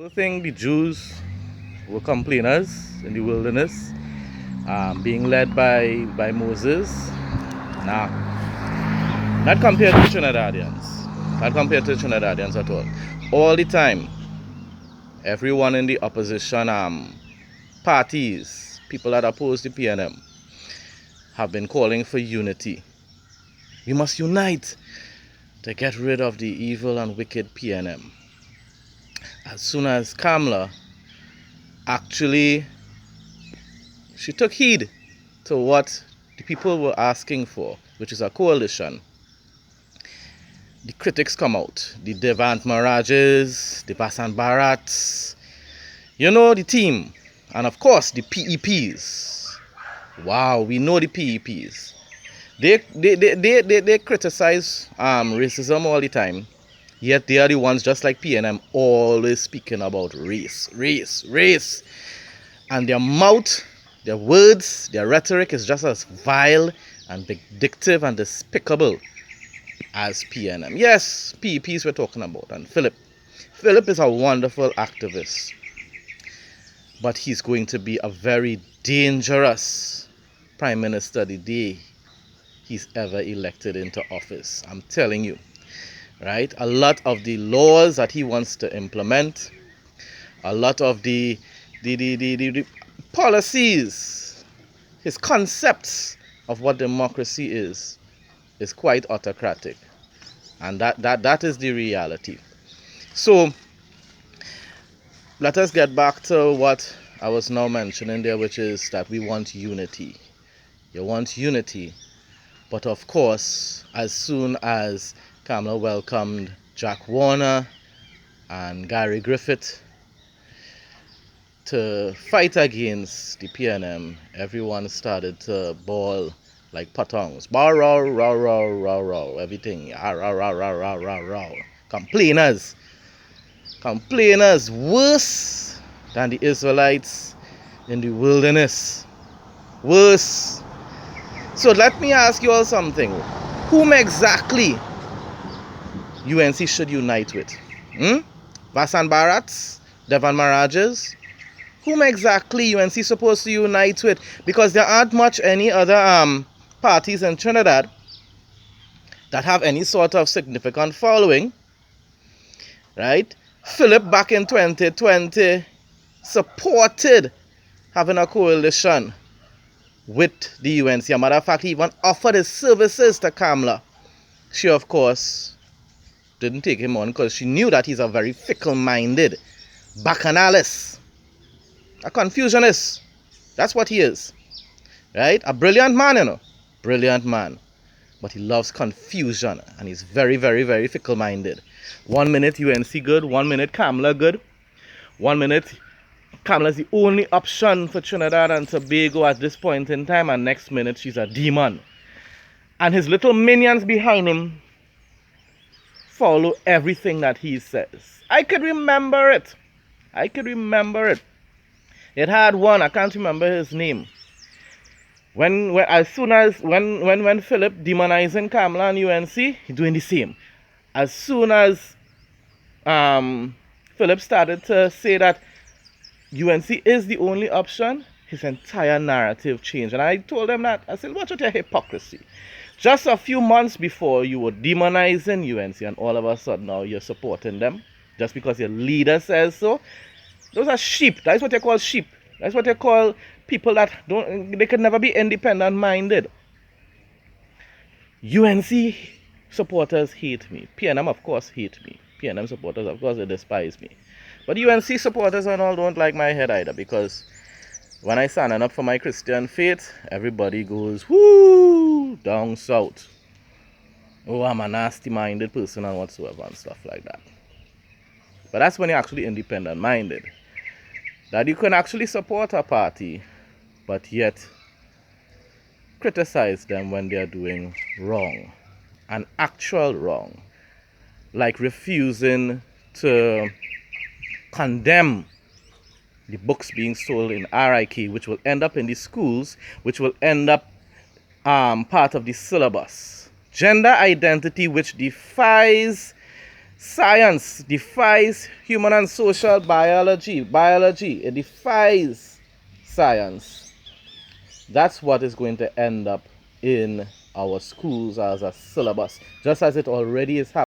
First thing, the Jews were complainers in the wilderness, being led by Moses. Now, not compared to Trinidadians. Not compared to Trinidadians at all. All the time, everyone in the opposition parties, people that oppose the PNM, have been calling for unity. We must unite to get rid of the evil and wicked PNM. As soon as Kamala actually she took heed to what the people were asking for, which is a coalition, the critics come out. The Devant Marages, the Basan Barats, the team. And of course, the PEPs. Wow, we know the PEPs. They criticize racism all the time. Yet they are the ones, just like PNM, always speaking about race, race, race. And their mouth, their words, their rhetoric is just as vile and vindictive and despicable as PNM. Yes, PEPs we're talking about. And Philip. Philip is a wonderful activist. But he's going to be a very dangerous Prime Minister the day he's ever elected into office. I'm telling you. Right? A lot of the laws that he wants to implement, a lot of the policies, his concepts of what democracy is quite autocratic. And that is the reality. So let us get back to what I was now mentioning there, which is that we want unity. You want unity. But of course, as soon as Kamala welcomed Jack Warner and Gary Griffith to fight against the PNM, everyone started to bawl like patongs. Bow, row, row, row, row, row. Everything. Row, row, row, row, row, row, row. Complainers. Complainers worse than the Israelites in the wilderness. Worse. So let me ask you all something. Whom exactly UNC should unite with? Basan Barats? Devan Marajas? Whom exactly UNC supposed to unite with? Because there aren't much any other parties in Trinidad that have any sort of significant following. Right? Philip back in 2020 supported having a coalition with the UNC. As a matter of fact, he even offered his services to Kamala. She, of course, didn't take him on because she knew that he's a very fickle-minded bacchanalist, a confusionist. That's what he is, right? A brilliant man, brilliant man, but he loves confusion and he's very, very, very fickle-minded. 1 minute UNC good, 1 minute Kamala good, 1 minute Kamala's the only option for Trinidad and Tobago at this point in time, and next minute she's a demon. And his little minions behind him follow everything that he says. I could remember it. It had one, I can't remember his name. When Philip demonizing Kamala and UNC, he's doing the same. As soon as Philip started to say that UNC is the only option, his entire narrative changed. And I told him that. I said, watch out your hypocrisy. Just a few months before, you were demonizing UNC, and all of a sudden now you're supporting them just because your leader says so. Those are sheep. That's what they call sheep. That's what they call people that they could never be independent-minded. UNC supporters hate me. PNM, of course, hate me. PNM supporters, of course, they despise me. But UNC supporters and all don't like my head either, because when I stand up for my Christian faith, everybody goes, whoo, down south. Oh, I'm a nasty-minded person and whatsoever and stuff like that. But that's when you're actually independent-minded. That you can actually support a party, but yet criticize them when they're doing wrong. An actual wrong. Like refusing to condemn the books being sold in RIK, which will end up in the schools, which will end up part of the syllabus. Gender identity, which defies Science defies human and social biology. Biology, it defies science. That's what is going to end up in our schools as a syllabus, just as it already is happening.